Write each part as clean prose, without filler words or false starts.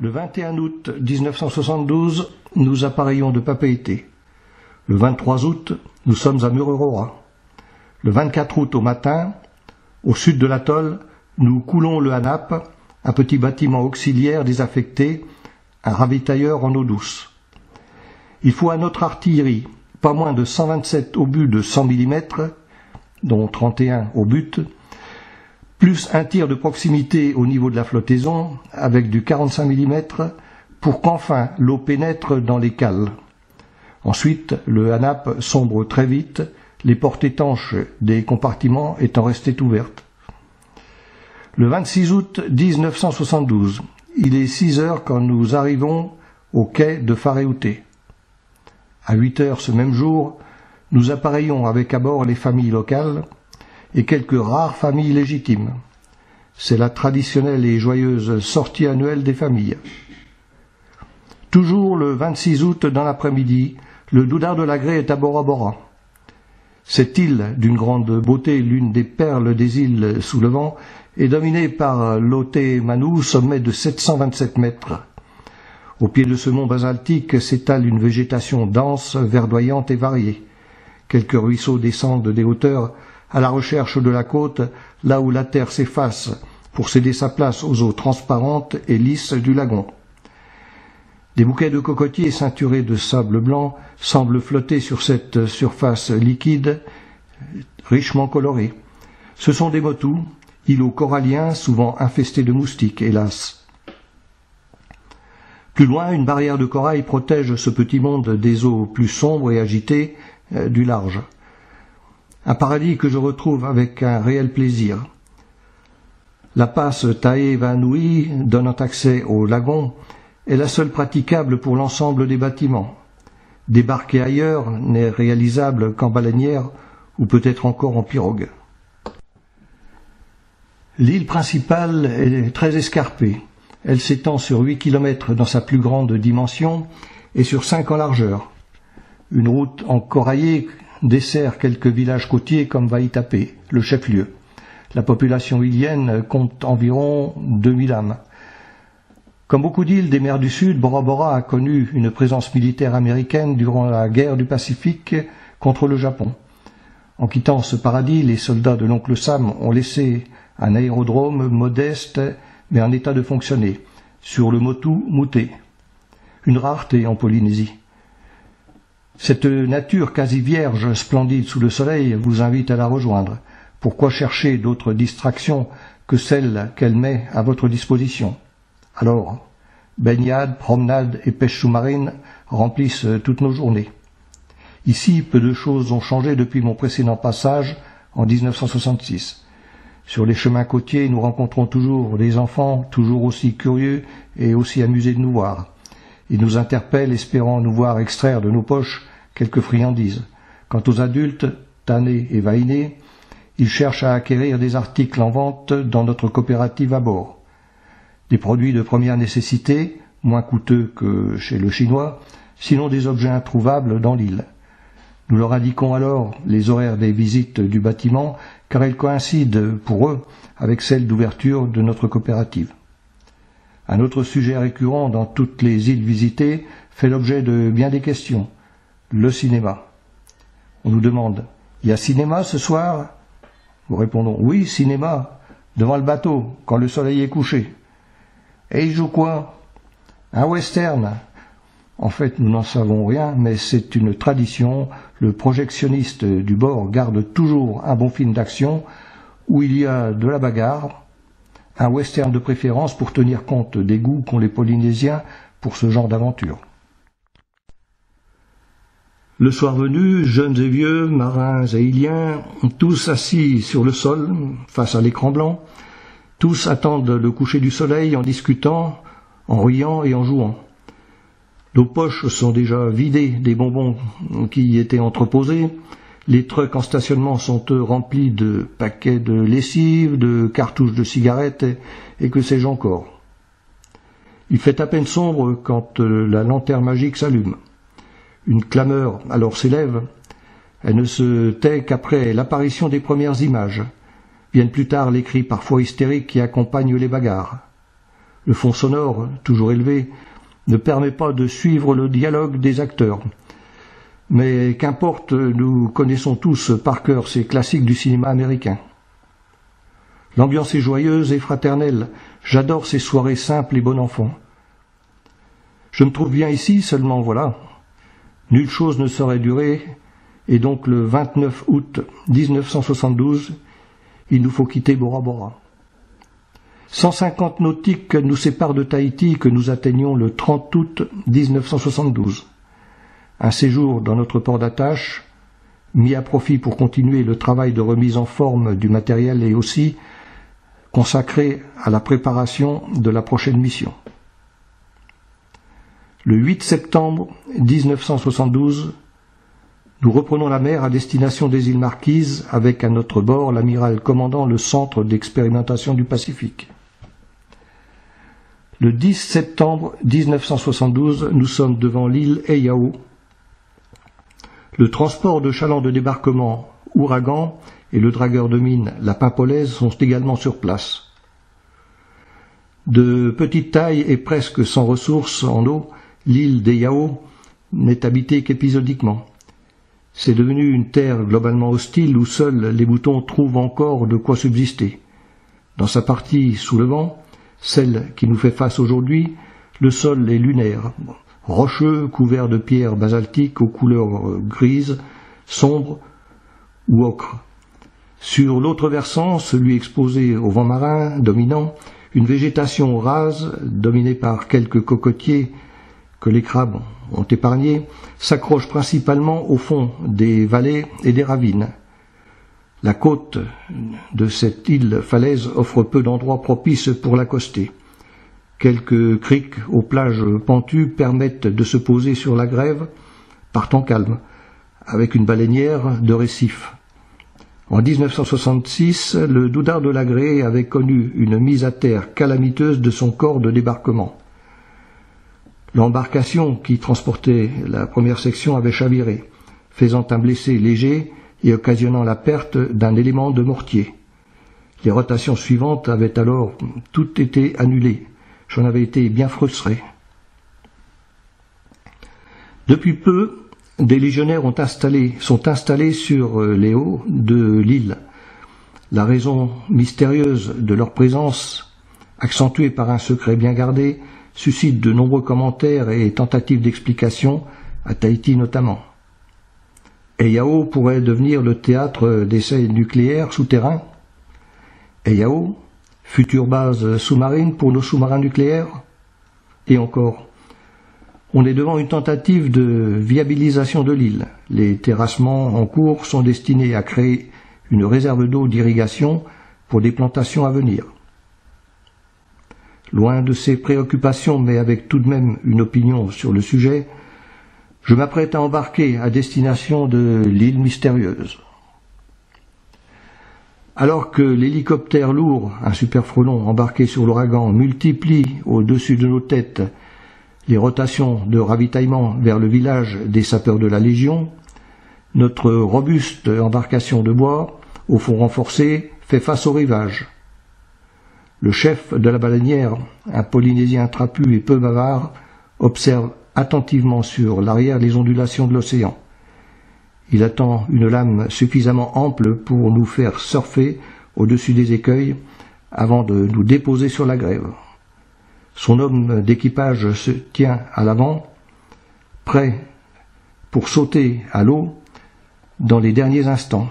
Le 21 août 1972, nous appareillons de Papeete. Le 23 août, nous sommes à Mururoa. Le 24 août au matin, au sud de l'atoll, nous coulons le Hanap, un petit bâtiment auxiliaire désaffecté, un ravitailleur en eau douce. Il faut à notre artillerie pas moins de 127 obus de 100 mm, dont 31 au but, plus un tir de proximité au niveau de la flottaison, avec du 45 mm, pour qu'enfin l'eau pénètre dans les cales. Ensuite, le Hanap sombre très vite, les portes étanches des compartiments étant restées ouvertes. Le 26 août 1972, il est 6 heures quand nous arrivons au quai de Fareouté. À 8 heures ce même jour, nous appareillons avec à bord les familles locales et quelques rares familles légitimes. C'est la traditionnelle et joyeuse sortie annuelle des familles. Toujours le 26 août dans l'après-midi, le Doudar de la Grée est à Bora Bora. Cette île, d'une grande beauté, l'une des perles des îles sous le vent, est dominée par l'Ote Manu, sommet de 727 mètres. Au pied de ce mont basaltique s'étale une végétation dense, verdoyante et variée. Quelques ruisseaux descendent des hauteurs à la recherche de la côte, là où la terre s'efface pour céder sa place aux eaux transparentes et lisses du lagon. Des bouquets de cocotiers ceinturés de sable blanc semblent flotter sur cette surface liquide, richement colorée. Ce sont des motus, îlots coralliens souvent infestés de moustiques, hélas. Plus loin, une barrière de corail protège ce petit monde des eaux plus sombres et agitées du large. Un paradis que je retrouve avec un réel plaisir. La passe Tae Vanui, donnant accès au lagon, est la seule praticable pour l'ensemble des bâtiments. Débarquer ailleurs n'est réalisable qu'en baleinière ou peut-être encore en pirogue. L'île principale est très escarpée. Elle s'étend sur 8 km dans sa plus grande dimension et sur 5 en largeur. Une route encoraillée dessert quelques villages côtiers comme Vaitapé, le chef-lieu. La population îlienne compte environ 2000 âmes. Comme beaucoup d'îles des mers du Sud, Bora Bora a connu une présence militaire américaine durant la guerre du Pacifique contre le Japon. En quittant ce paradis, les soldats de l'oncle Sam ont laissé un aérodrome modeste mais en état de fonctionner, sur le Motu Mouté, une rareté en Polynésie. Cette nature quasi vierge, splendide sous le soleil, vous invite à la rejoindre. Pourquoi chercher d'autres distractions que celles qu'elle met à votre disposition? Alors, baignade, promenade et pêche sous-marine remplissent toutes nos journées. Ici, peu de choses ont changé depuis mon précédent passage en 1966. Sur les chemins côtiers, nous rencontrons toujours des enfants, toujours aussi curieux et aussi amusés de nous voir. Ils nous interpellent, espérant nous voir extraire de nos poches quelques friandises. Quant aux adultes, tannés et vainés, ils cherchent à acquérir des articles en vente dans notre coopérative à bord. Des produits de première nécessité, moins coûteux que chez le Chinois, sinon des objets introuvables dans l'île. Nous leur indiquons alors les horaires des visites du bâtiment, car elles coïncident pour eux avec celles d'ouverture de notre coopérative. Un autre sujet récurrent dans toutes les îles visitées fait l'objet de bien des questions, le cinéma. On nous demande « Il y a cinéma ce soir ?» Nous répondons « Oui, cinéma, devant le bateau, quand le soleil est couché. » Et il joue quoi? Un western. En fait, nous n'en savons rien, mais c'est une tradition. Le projectionniste du bord garde toujours un bon film d'action où il y a de la bagarre, un western de préférence pour tenir compte des goûts qu'ont les Polynésiens pour ce genre d'aventure. Le soir venu, jeunes et vieux, marins et îliens, tous assis sur le sol, face à l'écran blanc, tous attendent le coucher du soleil en discutant, en riant et en jouant. Nos poches sont déjà vidées des bonbons qui y étaient entreposés. Les trucks en stationnement sont eux remplis de paquets de lessive, de cartouches de cigarettes et que sais-je encore. Il fait à peine sombre quand la lanterne magique s'allume. Une clameur alors s'élève. Elle ne se tait qu'après l'apparition des premières images. Viennent plus tard les cris parfois hystériques qui accompagnent les bagarres. Le fond sonore, toujours élevé, ne permet pas de suivre le dialogue des acteurs. Mais qu'importe, nous connaissons tous par cœur ces classiques du cinéma américain. L'ambiance est joyeuse et fraternelle. J'adore ces soirées simples et bon enfant. Je me trouve bien ici, seulement voilà. Nulle chose ne saurait durer, et donc le 29 août 1972, il nous faut quitter Bora Bora. 150 nautiques nous séparent de Tahiti que nous atteignions le 30 août 1972. Un séjour dans notre port d'attache, mis à profit pour continuer le travail de remise en forme du matériel et aussi consacré à la préparation de la prochaine mission. Le 8 septembre 1972, nous reprenons la mer à destination des îles Marquises avec à notre bord l'amiral commandant le centre d'expérimentation du Pacifique. Le 10 septembre 1972, nous sommes devant l'île Heiau. Le transport de chalands de débarquement Ouragan et le dragueur de mine la Pimpolaise sont également sur place. De petite taille et presque sans ressources en eau, l'île d'Eiau n'est habitée qu'épisodiquement. C'est devenu une terre globalement hostile où seuls les moutons trouvent encore de quoi subsister. Dans sa partie sous le vent, celle qui nous fait face aujourd'hui, le sol est lunaire, rocheux, couvert de pierres basaltiques aux couleurs grises, sombres ou ocre. Sur l'autre versant, celui exposé au vent marin dominant, une végétation rase, dominée par quelques cocotiers que les crabes ont épargnés, s'accroche principalement au fond des vallées et des ravines. La côte de cette île falaise offre peu d'endroits propices pour l'accoster. Quelques criques aux plages pentues permettent de se poser sur la grève par temps calme, avec une baleinière de récifs. En 1966, le Doudard de Lagrée avait connu une mise à terre calamiteuse de son corps de débarquement. L'embarcation qui transportait la première section avait chaviré, faisant un blessé léger et occasionnant la perte d'un élément de mortier. Les rotations suivantes avaient alors toutes été annulées. J'en avais été bien frustré. Depuis peu, des légionnaires sont installés sur les hauts de l'île. La raison mystérieuse de leur présence, accentuée par un secret bien gardé, suscite de nombreux commentaires et tentatives d'explication, à Tahiti notamment. Heiau pourrait devenir le théâtre d'essais nucléaires souterrains. Heiau, future base sous-marine pour nos sous-marins nucléaires. Et encore, on est devant une tentative de viabilisation de l'île. Les terrassements en cours sont destinés à créer une réserve d'eau d'irrigation pour des plantations à venir. Loin de ces préoccupations, mais avec tout de même une opinion sur le sujet, je m'apprête à embarquer à destination de l'île mystérieuse. Alors que l'hélicoptère lourd, un super frelon embarqué sur l'ouragan, multiplie au-dessus de nos têtes les rotations de ravitaillement vers le village des sapeurs de la Légion, notre robuste embarcation de bois, au fond renforcé, fait face au rivage. Le chef de la baleinière, un Polynésien trapu et peu bavard, observe attentivement sur l'arrière les ondulations de l'océan. Il attend une lame suffisamment ample pour nous faire surfer au-dessus des écueils avant de nous déposer sur la grève. Son homme d'équipage se tient à l'avant, prêt pour sauter à l'eau dans les derniers instants,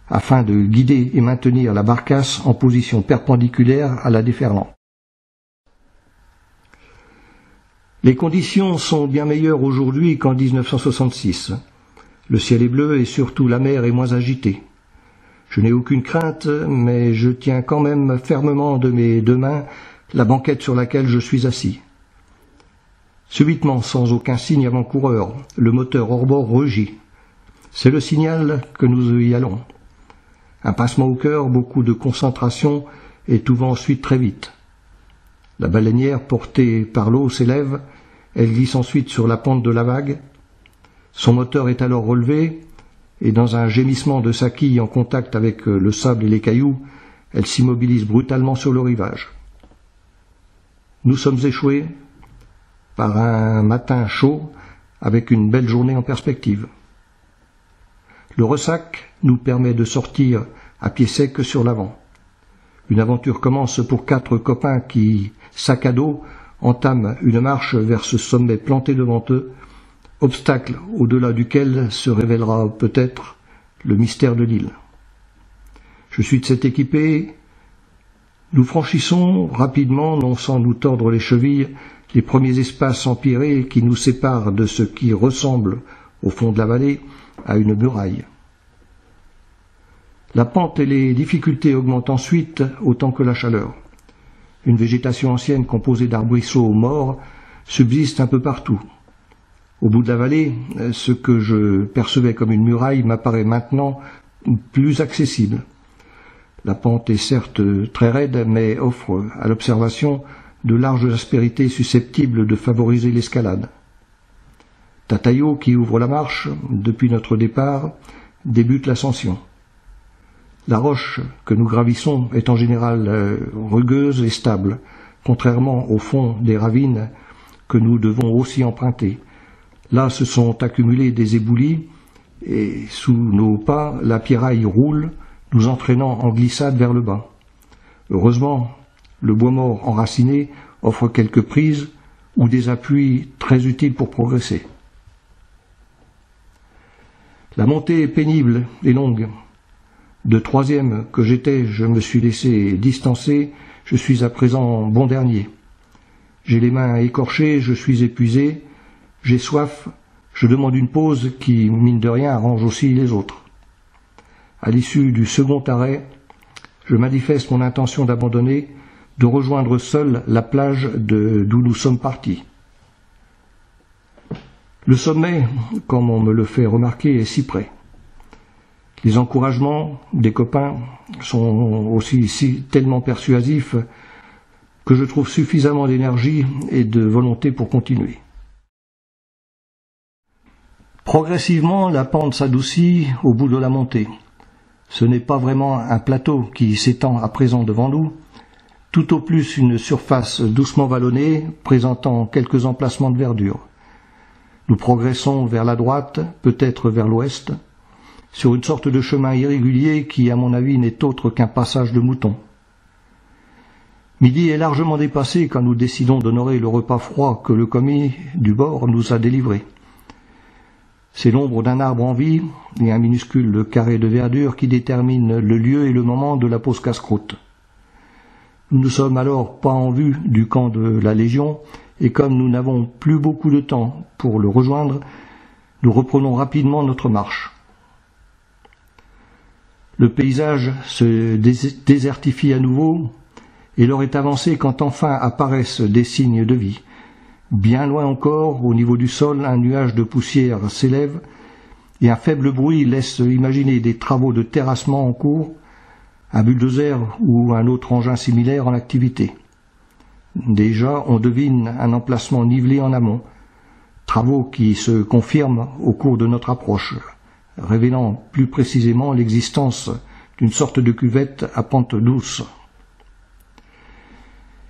afin de guider et maintenir la barcasse en position perpendiculaire à la déferlante. Les conditions sont bien meilleures aujourd'hui qu'en 1966. Le ciel est bleu et surtout la mer est moins agitée. Je n'ai aucune crainte, mais je tiens quand même fermement de mes deux mains la banquette sur laquelle je suis assis. Subitement, sans aucun signe avant-coureur, le moteur hors-bord rugit. C'est le signal que nous y allons. Un pincement au cœur, beaucoup de concentration et tout va ensuite très vite. La baleinière, portée par l'eau, s'élève, elle glisse ensuite sur la pente de la vague. Son moteur est alors relevé, et dans un gémissement de sa quille en contact avec le sable et les cailloux, elle s'immobilise brutalement sur le rivage. Nous sommes échoués par un matin chaud avec une belle journée en perspective. Le ressac nous permet de sortir à pied sec sur l'avant. Une aventure commence pour 4 copains qui, sac à dos, entament une marche vers ce sommet planté devant eux, obstacle au-delà duquel se révélera peut-être le mystère de l'île. Je suis de cette équipée. Nous franchissons rapidement, non sans nous tordre les chevilles, les premiers espaces empyrés qui nous séparent de ce qui ressemble, au fond de la vallée, à une muraille. La pente et les difficultés augmentent ensuite autant que la chaleur. Une végétation ancienne composée d'arbrisseaux morts subsiste un peu partout. Au bout de la vallée, ce que je percevais comme une muraille m'apparaît maintenant plus accessible. La pente est certes très raide, mais offre à l'observation de larges aspérités susceptibles de favoriser l'escalade. Tatayo, qui ouvre la marche depuis notre départ, débute l'ascension. La roche que nous gravissons est en général rugueuse et stable, contrairement au fond des ravines que nous devons aussi emprunter. Là se sont accumulés des éboulis, et sous nos pas, la pierraille roule, nous entraînant en glissade vers le bas. Heureusement, le bois mort enraciné offre quelques prises ou des appuis très utiles pour progresser. La montée est pénible et longue. De 3e que j'étais, je me suis laissé distancer, je suis à présent bon dernier. J'ai les mains écorchées, je suis épuisé, j'ai soif, je demande une pause qui, mine de rien, arrange aussi les autres. À l'issue du second arrêt, je manifeste mon intention d'abandonner, de rejoindre seul la plage d'où nous sommes partis. Le sommet, comme on me le fait remarquer, est si près. Les encouragements des copains sont aussi tellement persuasifs que je trouve suffisamment d'énergie et de volonté pour continuer. Progressivement, la pente s'adoucit au bout de la montée. Ce n'est pas vraiment un plateau qui s'étend à présent devant nous, tout au plus une surface doucement vallonnée, présentant quelques emplacements de verdure. Nous progressons vers la droite, peut-être vers l'ouest, sur une sorte de chemin irrégulier qui, à mon avis, n'est autre qu'un passage de moutons. Midi est largement dépassé quand nous décidons d'honorer le repas froid que le commis du bord nous a délivré. C'est l'ombre d'un arbre en vie et un minuscule carré de verdure qui détermine le lieu et le moment de la pause casse-croûte. Nous ne sommes alors pas en vue du camp de la Légion, et comme nous n'avons plus beaucoup de temps pour le rejoindre, nous reprenons rapidement notre marche. Le paysage se désertifie à nouveau, et l'heure est avancée quand enfin apparaissent des signes de vie. Bien loin encore, au niveau du sol, un nuage de poussière s'élève, et un faible bruit laisse imaginer des travaux de terrassement en cours, un bulldozer ou un autre engin similaire en activité. Déjà, on devine un emplacement nivelé en amont, travaux qui se confirment au cours de notre approche, révélant plus précisément l'existence d'une sorte de cuvette à pente douce.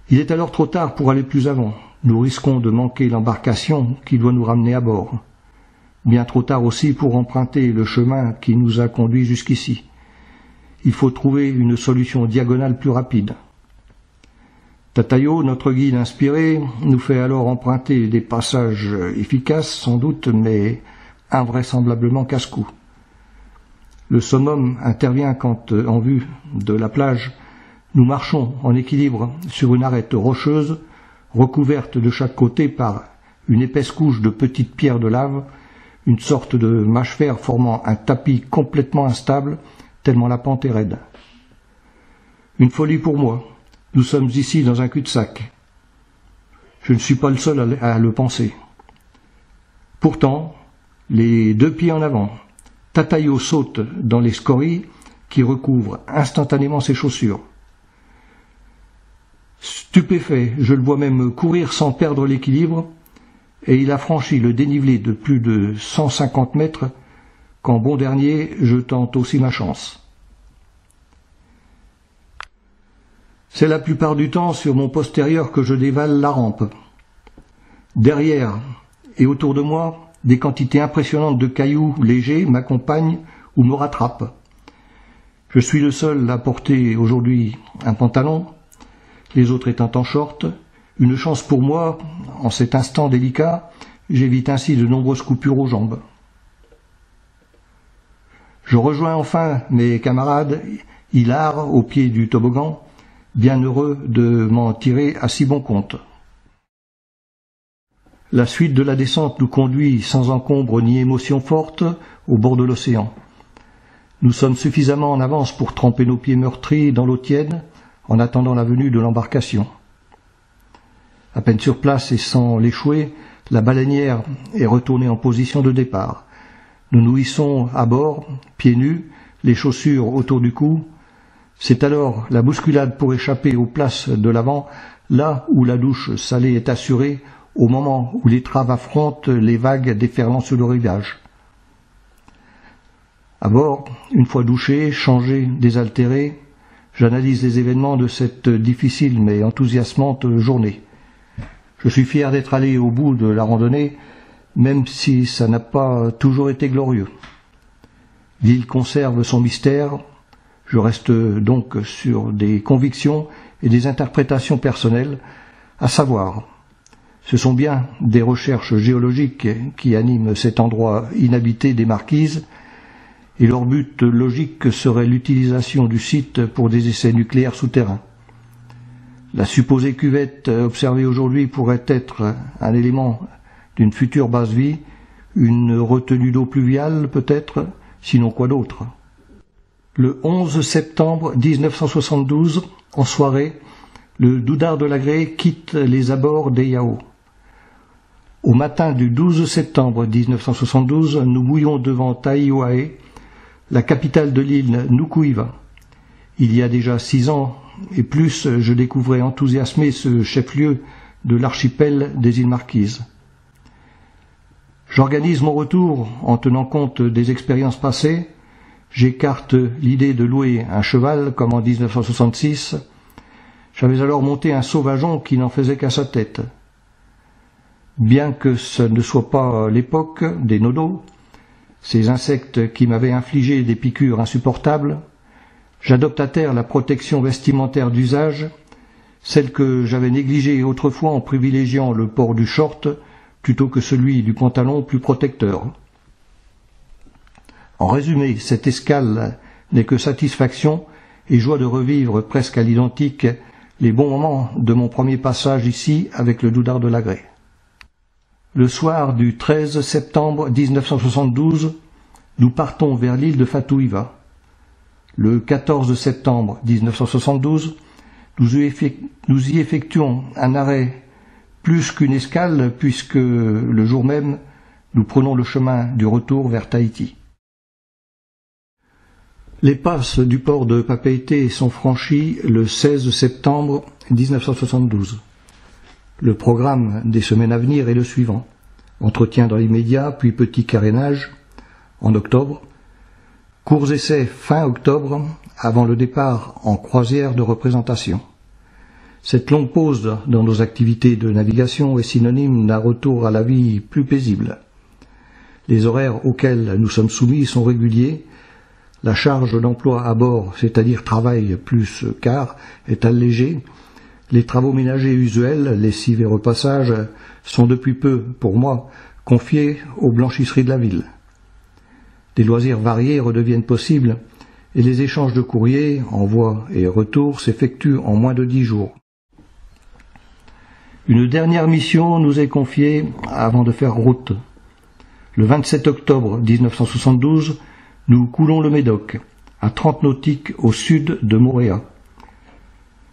Il est alors trop tard pour aller plus avant. Nous risquons de manquer l'embarcation qui doit nous ramener à bord. Bien trop tard aussi pour emprunter le chemin qui nous a conduits jusqu'ici. Il faut trouver une solution diagonale plus rapide. Tatayo, notre guide inspiré, nous fait alors emprunter des passages efficaces, sans doute, mais invraisemblablement casse-cou. Le summum intervient quand, en vue de la plage, nous marchons en équilibre sur une arête rocheuse, recouverte de chaque côté par une épaisse couche de petites pierres de lave, une sorte de mâche-fer formant un tapis complètement instable, tellement la pente est raide. Une folie pour moi. Nous sommes ici dans un cul-de-sac. Je ne suis pas le seul à le penser. Pourtant, les 2 pieds en avant, Tatayo saute dans les scories qui recouvrent instantanément ses chaussures. Stupéfait, je le vois même courir sans perdre l'équilibre, et il a franchi le dénivelé de plus de 150 mètres quand, bon dernier, je tente aussi ma chance. C'est la plupart du temps sur mon postérieur que je dévale la rampe. Derrière et autour de moi, des quantités impressionnantes de cailloux légers m'accompagnent ou me rattrapent. Je suis le seul à porter aujourd'hui un pantalon, les autres étant en short. Une chance pour moi, en cet instant délicat, j'évite ainsi de nombreuses coupures aux jambes. Je rejoins enfin mes camarades hilars au pied du toboggan, bien heureux de m'en tirer à si bon compte. La suite de la descente nous conduit sans encombre ni émotion forte au bord de l'océan. Nous sommes suffisamment en avance pour tremper nos pieds meurtris dans l'eau tiède en attendant la venue de l'embarcation. À peine sur place et sans l'échouer, la baleinière est retournée en position de départ. Nous nous hissons à bord, pieds nus, les chaussures autour du cou. C'est alors la bousculade pour échapper aux places de l'avant, là où la douche salée est assurée, au moment où l'étrave affronte les vagues déferlant sur le rivage. À bord, une fois douché, changé, désaltéré, j'analyse les événements de cette difficile mais enthousiasmante journée. Je suis fier d'être allé au bout de la randonnée, même si ça n'a pas toujours été glorieux. L'île conserve son mystère, je reste donc sur des convictions et des interprétations personnelles, à savoir, ce sont bien des recherches géologiques qui animent cet endroit inhabité des Marquises, et leur but logique serait l'utilisation du site pour des essais nucléaires souterrains. La supposée cuvette observée aujourd'hui pourrait être un élément d'une future base-vie, une retenue d'eau pluviale peut-être, sinon quoi d'autre. Le 11 septembre 1972, en soirée, le Doudard de l'Agrée quitte les abords d'Eyao. Au matin du 12 septembre 1972, nous mouillons devant Taiohae, la capitale de l'île Nukuiva. Il y a déjà 6 ans et plus, je découvrais enthousiasmé ce chef-lieu de l'archipel des îles Marquises. J'organise mon retour en tenant compte des expériences passées. J'écarte l'idée de louer un cheval comme en 1966. J'avais alors monté un sauvageon qui n'en faisait qu'à sa tête. Bien que ce ne soit pas l'époque des nodos, ces insectes qui m'avaient infligé des piqûres insupportables, j'adopte à terre la protection vestimentaire d'usage, celle que j'avais négligée autrefois en privilégiant le port du short plutôt que celui du pantalon plus protecteur. En résumé, cette escale n'est que satisfaction et joie de revivre presque à l'identique les bons moments de mon premier passage ici avec le Doudard de l'Agrée. Le soir du 13 septembre 1972, nous partons vers l'île de Fatouiva. Le 14 septembre 1972, nous y effectuons un arrêt plus qu'une escale puisque le jour même, nous prenons le chemin du retour vers Tahiti. Les passes du port de Papeete sont franchies le 16 septembre 1972. Le programme des semaines à venir est le suivant. Entretien dans l'immédiat, puis petit carénage en octobre. Courts essais fin octobre, avant le départ en croisière de représentation. Cette longue pause dans nos activités de navigation est synonyme d'un retour à la vie plus paisible. Les horaires auxquels nous sommes soumis sont réguliers. La charge d'emploi à bord, c'est-à-dire travail plus quart, est allégée. Les travaux ménagers usuels, lessive et repassage, sont depuis peu, pour moi, confiés aux blanchisseries de la ville. Des loisirs variés redeviennent possibles et les échanges de courriers, envoi et retour s'effectuent en moins de 10 jours. Une dernière mission nous est confiée avant de faire route. Le 27 octobre 1972, nous coulons le Médoc, à 30 nautiques au sud de Mooréa.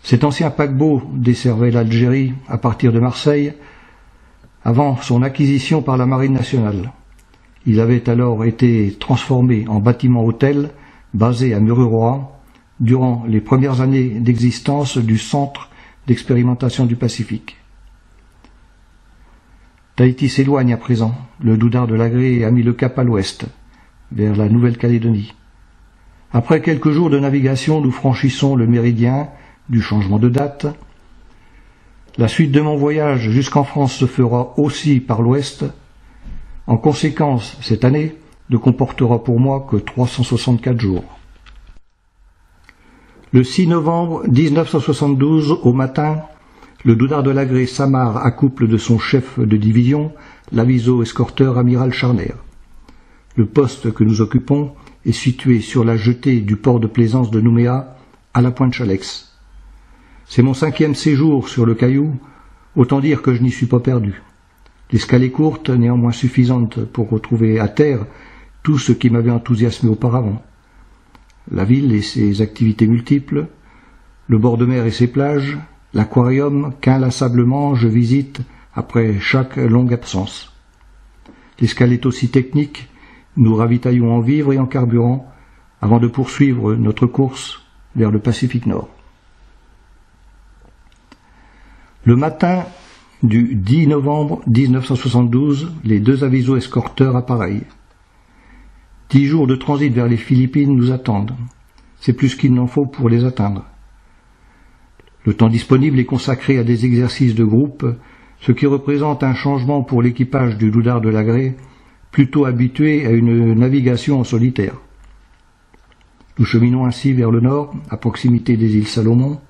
Cet ancien paquebot desservait l'Algérie à partir de Marseille avant son acquisition par la Marine nationale. Il avait alors été transformé en bâtiment hôtel basé à Mururoa durant les premières années d'existence du Centre d'expérimentation du Pacifique. Tahiti s'éloigne à présent. Le Doudard de l'Agrée a mis le cap à l'ouest, vers la Nouvelle-Calédonie. Après quelques jours de navigation, nous franchissons le méridien du changement de date. La suite de mon voyage jusqu'en France se fera aussi par l'ouest. En conséquence, cette année ne comportera pour moi que 364 jours. Le 6 novembre 1972, au matin, le Doudard de Lagrée s'amarre à couple de son chef de division, l'aviso-escorteur amiral Charner. Le poste que nous occupons est situé sur la jetée du port de plaisance de Nouméa, à la Pointe Chalex. C'est mon 5e séjour sur le Caillou, autant dire que je n'y suis pas perdu. L'escale est courte, néanmoins suffisante pour retrouver à terre tout ce qui m'avait enthousiasmé auparavant. La ville et ses activités multiples, le bord de mer et ses plages, l'aquarium qu'inlassablement je visite après chaque longue absence. L'escale est aussi technique, nous ravitaillons en vivres et en carburant avant de poursuivre notre course vers le Pacifique Nord. Le matin du 10 novembre 1972, les 2 aviso-escorteurs appareillent. 10 jours de transit vers les Philippines nous attendent. C'est plus qu'il n'en faut pour les atteindre. Le temps disponible est consacré à des exercices de groupe, ce qui représente un changement pour l'équipage du Doudard de Lagrée, plutôt habitué à une navigation en solitaire. Nous cheminons ainsi vers le nord, à proximité des îles Salomon,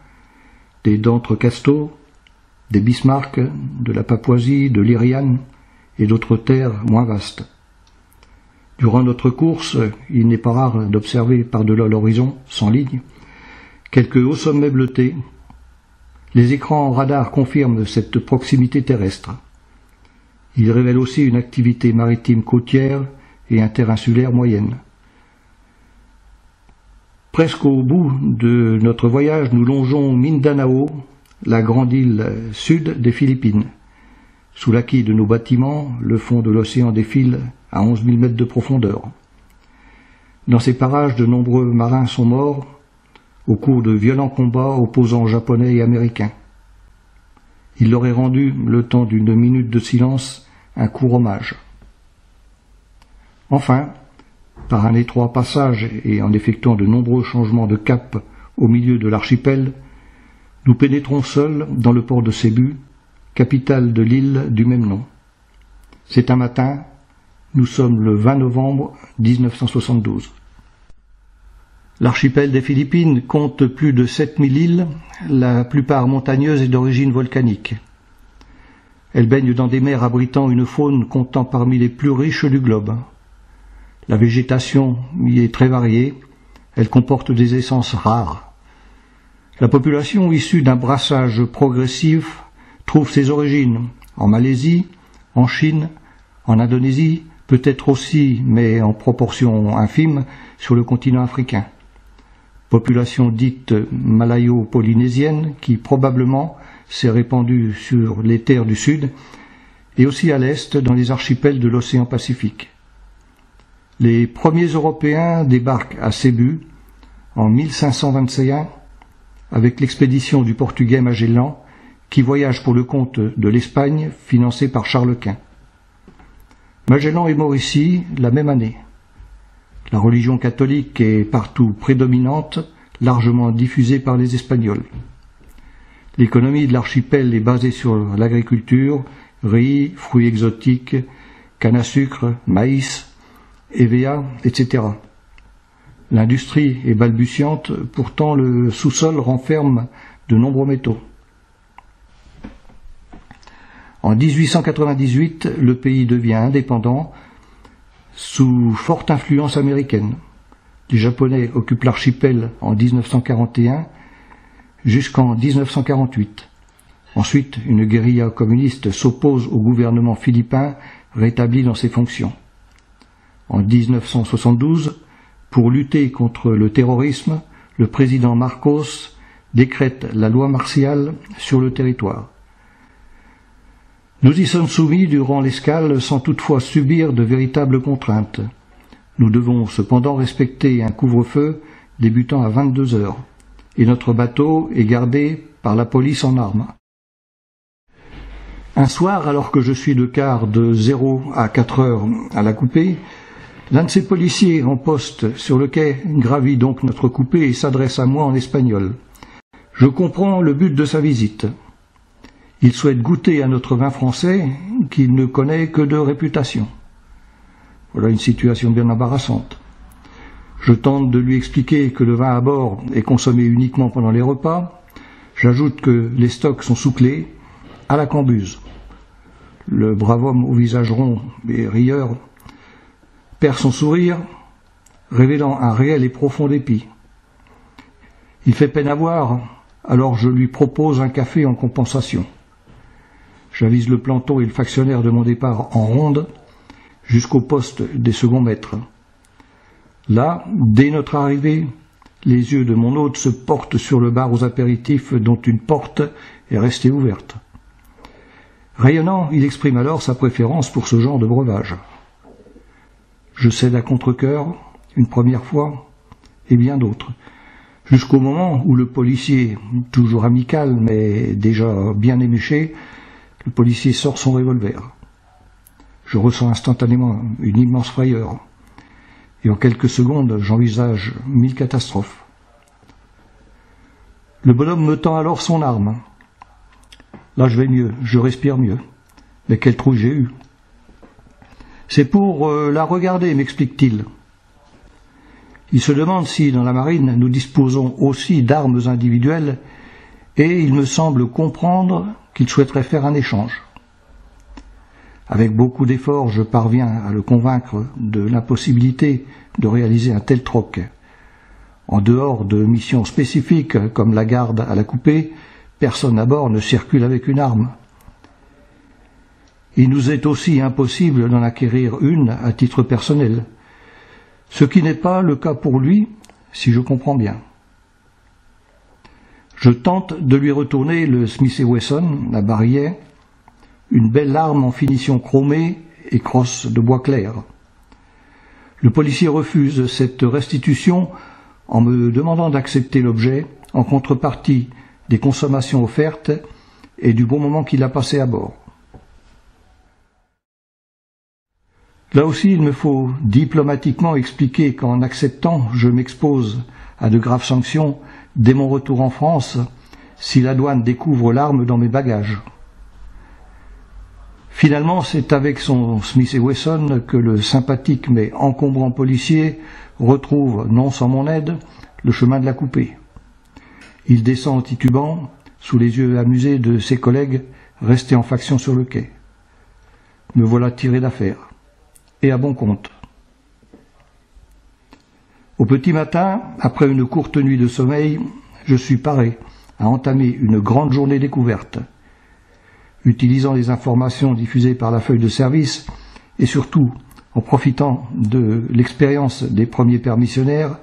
des d'Entrecasteaux, des Bismarck, de la Papouasie, de l'Iriane et d'autres terres moins vastes. Durant notre course, il n'est pas rare d'observer par-delà l'horizon, sans ligne, quelques hauts sommets bleutés. Les écrans radars confirment cette proximité terrestre. Ils révèlent aussi une activité maritime côtière et interinsulaire moyenne. Presque au bout de notre voyage, nous longeons Mindanao, la grande île sud des Philippines. Sous la quille de nos bâtiments, le fond de l'océan défile à 11 000 mètres de profondeur. Dans ces parages, de nombreux marins sont morts au cours de violents combats opposant Japonais et Américains. Il leur est rendu, le temps d'une minute de silence, un court hommage. Enfin, par un étroit passage et en effectuant de nombreux changements de cap au milieu de l'archipel, nous pénétrons seuls dans le port de Sébu, capitale de l'île du même nom. C'est un matin, nous sommes le 20 novembre 1972. L'archipel des Philippines compte plus de 7000 îles, la plupart montagneuses et d'origine volcanique. Elle baigne dans des mers abritant une faune comptant parmi les plus riches du globe. La végétation y est très variée, elle comporte des essences rares. La population issue d'un brassage progressif trouve ses origines en Malaisie, en Chine, en Indonésie, peut-être aussi, mais en proportion infime, sur le continent africain. Population dite malayo-polynésienne qui probablement s'est répandue sur les terres du sud et aussi à l'est dans les archipels de l'océan Pacifique. Les premiers Européens débarquent à Sébu en 1521 avec l'expédition du Portugais Magellan qui voyage pour le compte de l'Espagne financée par Charles Quint. Magellan est mort ici la même année. La religion catholique est partout prédominante, largement diffusée par les Espagnols. L'économie de l'archipel est basée sur l'agriculture, riz, fruits exotiques, canne à sucre, maïs, EVA, etc. L'industrie est balbutiante, pourtant le sous-sol renferme de nombreux métaux. En 1898, le pays devient indépendant, sous forte influence américaine. Les Japonais occupent l'archipel en 1941 jusqu'en 1948. Ensuite, une guérilla communiste s'oppose au gouvernement philippin rétabli dans ses fonctions. En 1972, pour lutter contre le terrorisme, le président Marcos décrète la loi martiale sur le territoire. Nous y sommes soumis durant l'escale sans toutefois subir de véritables contraintes. Nous devons cependant respecter un couvre-feu débutant à 22 heures, et notre bateau est gardé par la police en armes. Un soir, alors que je suis de quart de 0 à 4 heures à la coupée, l'un de ces policiers en poste sur le quai gravit donc notre coupée et s'adresse à moi en espagnol. Je comprends le but de sa visite. Il souhaite goûter à notre vin français qu'il ne connaît que de réputation. Voilà une situation bien embarrassante. Je tente de lui expliquer que le vin à bord est consommé uniquement pendant les repas. J'ajoute que les stocks sont sous clé, à la cambuse. Le brave homme au visage rond et rieur perd son sourire, révélant un réel et profond dépit. Il fait peine à voir, alors je lui propose un café en compensation. J'avise le planton et le factionnaire de mon départ en ronde jusqu'au poste des seconds maîtres. Là, dès notre arrivée, les yeux de mon hôte se portent sur le bar aux apéritifs dont une porte est restée ouverte. Rayonnant, il exprime alors sa préférence pour ce genre de breuvage. Je cède à contre-cœur, une première fois, et bien d'autres, jusqu'au moment où le policier, toujours amical mais déjà bien éméché, le policier sort son revolver. Je ressens instantanément une immense frayeur, et en quelques secondes, j'envisage 1000 catastrophes. Le bonhomme me tend alors son arme. Là, je vais mieux, je respire mieux. Mais quelle trouille j'ai eue. C'est pour la regarder, m'explique-t-il. Il se demande si, dans la marine, nous disposons aussi d'armes individuelles, et il me semble comprendre qu'il souhaiterait faire un échange. Avec beaucoup d'efforts, je parviens à le convaincre de l'impossibilité de réaliser un tel troc. En dehors de missions spécifiques comme la garde à la coupée, personne à bord ne circule avec une arme. Il nous est aussi impossible d'en acquérir une à titre personnel, ce qui n'est pas le cas pour lui, si je comprends bien. Je tente de lui retourner le Smith & Wesson, la barillet, une belle arme en finition chromée et crosse de bois clair. Le policier refuse cette restitution en me demandant d'accepter l'objet en contrepartie des consommations offertes et du bon moment qu'il a passé à bord. Là aussi, il me faut diplomatiquement expliquer qu'en acceptant, je m'expose à de graves sanctions dès mon retour en France si la douane découvre l'arme dans mes bagages. Finalement, c'est avec son Smith & Wesson que le sympathique mais encombrant policier retrouve, non sans mon aide, le chemin de la coupée. Il descend titubant, sous les yeux amusés de ses collègues restés en faction sur le quai. Me voilà tiré d'affaire, et à bon compte. Au petit matin, après une courte nuit de sommeil, je suis paré à entamer une grande journée découverte. Utilisant les informations diffusées par la feuille de service et surtout en profitant de l'expérience des premiers permissionnaires,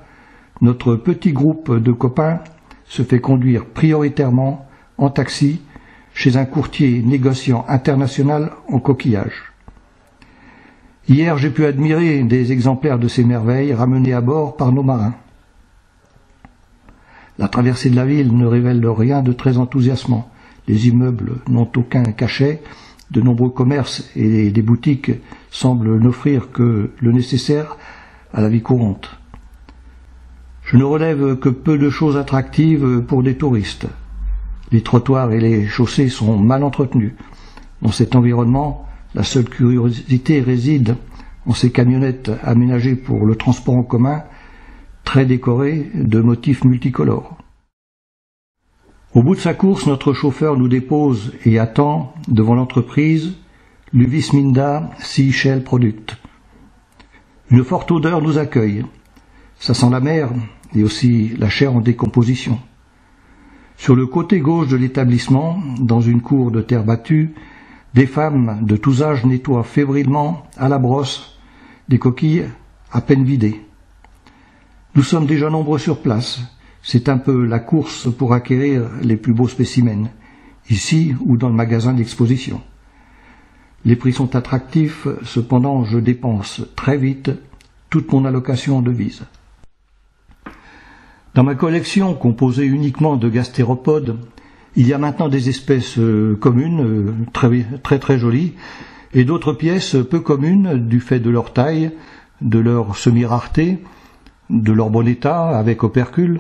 notre petit groupe de copains se fait conduire prioritairement en taxi chez un courtier négociant international en coquillage. Hier, j'ai pu admirer des exemplaires de ces merveilles ramenés à bord par nos marins. La traversée de la ville ne révèle rien de très enthousiasmant. Les immeubles n'ont aucun cachet, de nombreux commerces et des boutiques semblent n'offrir que le nécessaire à la vie courante. Je ne relève que peu de choses attractives pour des touristes. Les trottoirs et les chaussées sont mal entretenus. Dans cet environnement, la seule curiosité réside en ces camionnettes aménagées pour le transport en commun, très décorées de motifs multicolores. Au bout de sa course, notre chauffeur nous dépose et attend devant l'entreprise Luvis Minda Sea Shell Product. Une forte odeur nous accueille. Ça sent la mer et aussi la chair en décomposition. Sur le côté gauche de l'établissement, dans une cour de terre battue, des femmes de tous âges nettoient fébrilement à la brosse des coquilles à peine vidées. Nous sommes déjà nombreux sur place. C'est un peu la course pour acquérir les plus beaux spécimens, ici ou dans le magasin d'exposition. Les prix sont attractifs, cependant je dépense très vite toute mon allocation en devises. Dans ma collection, composée uniquement de gastéropodes, il y a maintenant des espèces communes, très jolies, et d'autres pièces peu communes du fait de leur taille, de leur semi-rareté, de leur bon état avec opercule,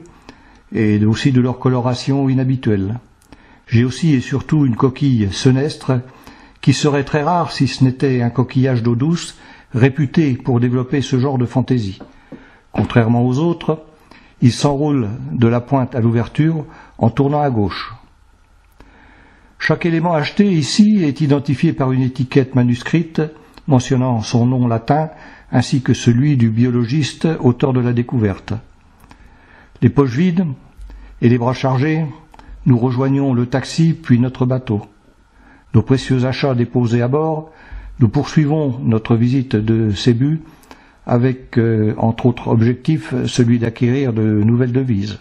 et aussi de leur coloration inhabituelle. J'ai aussi et surtout une coquille senestre qui serait très rare si ce n'était un coquillage d'eau douce réputé pour développer ce genre de fantaisie. Contrairement aux autres, il s'enroule de la pointe à l'ouverture en tournant à gauche. Chaque élément acheté ici est identifié par une étiquette manuscrite mentionnant son nom latin ainsi que celui du biologiste auteur de la découverte. Les poches vides et les bras chargés, nous rejoignons le taxi puis notre bateau. Nos précieux achats déposés à bord, nous poursuivons notre visite de Cebu avec, entre autres objectifs, celui d'acquérir de nouvelles devises.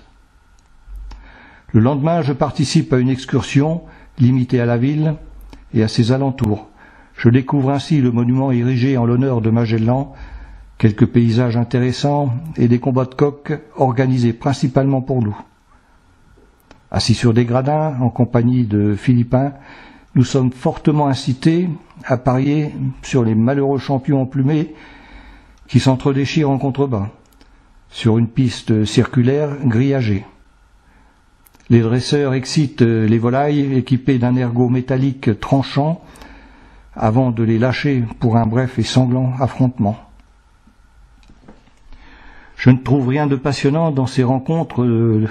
Le lendemain, je participe à une excursion limitée à la ville et à ses alentours. Je découvre ainsi le monument érigé en l'honneur de Magellan, quelques paysages intéressants et des combats de coqs organisés principalement pour nous. Assis sur des gradins, en compagnie de Philippins, nous sommes fortement incités à parier sur les malheureux champions emplumés qui s'entredéchirent en contrebas, sur une piste circulaire grillagée. Les dresseurs excitent les volailles équipées d'un ergot métallique tranchant avant de les lâcher pour un bref et sanglant affrontement. Je ne trouve rien de passionnant dans ces rencontres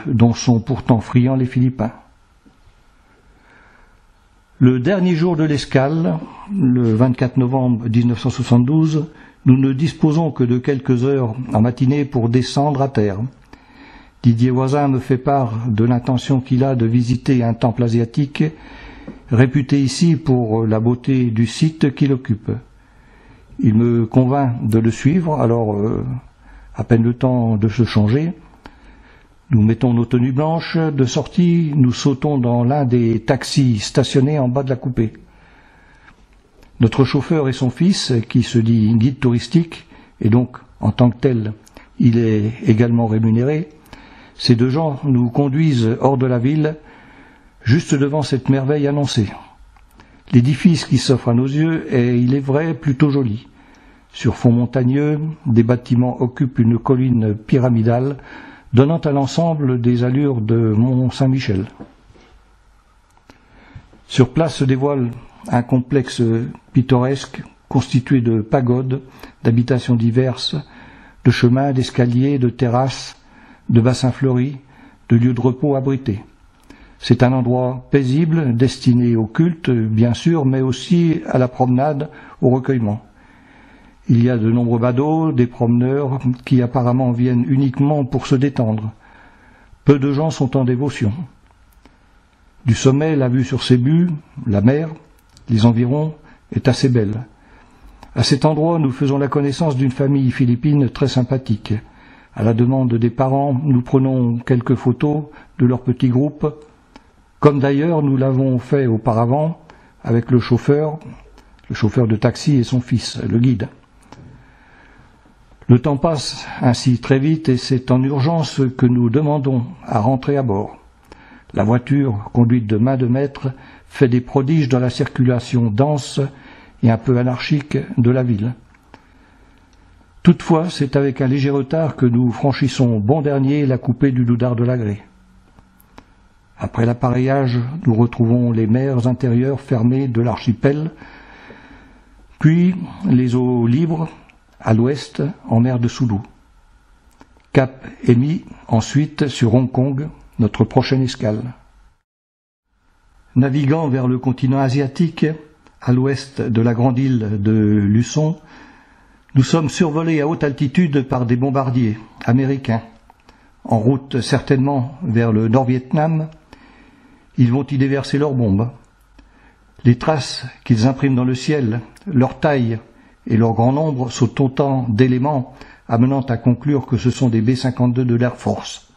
dont sont pourtant friands les Philippins. Le dernier jour de l'escale, le 24 novembre 1972, nous ne disposons que de quelques heures en matinée pour descendre à terre. Didier Voisin me fait part de l'intention qu'il a de visiter un temple asiatique, réputé ici pour la beauté du site qu'il occupe. Il me convainc de le suivre, alors à peine le temps de se changer. Nous mettons nos tenues blanches de sortie, nous sautons dans l'un des taxis stationnés en bas de la coupée. Notre chauffeur et son fils, qui se dit guide touristique, et donc, en tant que tel, il est également rémunéré, ces deux gens nous conduisent hors de la ville, juste devant cette merveille annoncée. L'édifice qui s'offre à nos yeux est, il est vrai, plutôt joli. Sur fond montagneux, des bâtiments occupent une colline pyramidale, donnant à l'ensemble des allures de Mont-Saint-Michel. Sur place se dévoile un complexe pittoresque constitué de pagodes, d'habitations diverses, de chemins, d'escaliers, de terrasses, de bassins fleuris, de lieux de repos abrités. C'est un endroit paisible, destiné au culte, bien sûr, mais aussi à la promenade, au recueillement. Il y a de nombreux badauds, des promeneurs qui apparemment viennent uniquement pour se détendre. Peu de gens sont en dévotion. Du sommet, la vue sur Cebu, la mer, les environs, est assez belle. À cet endroit, nous faisons la connaissance d'une famille philippine très sympathique. À la demande des parents, nous prenons quelques photos de leur petit groupe, comme d'ailleurs nous l'avons fait auparavant avec le chauffeur de taxi et son fils, le guide. Le temps passe ainsi très vite et c'est en urgence que nous demandons à rentrer à bord. La voiture, conduite de main de maître, fait des prodiges dans la circulation dense et un peu anarchique de la ville. Toutefois, c'est avec un léger retard que nous franchissons bon dernier la coupée du Loudard de l'Agré. Après l'appareillage, nous retrouvons les mers intérieures fermées de l'archipel, puis les eaux libres, à l'ouest, en mer de Sulu. Cap est mis ensuite sur Hong Kong, notre prochaine escale. Naviguant vers le continent asiatique, à l'ouest de la grande île de Luçon, nous sommes survolés à haute altitude par des bombardiers américains. En route certainement vers le Nord-Vietnam, ils vont y déverser leurs bombes. Les traces qu'ils impriment dans le ciel, leur taille et leur grand nombre sont autant d'éléments amenant à conclure que ce sont des B-52 de l'Air Force.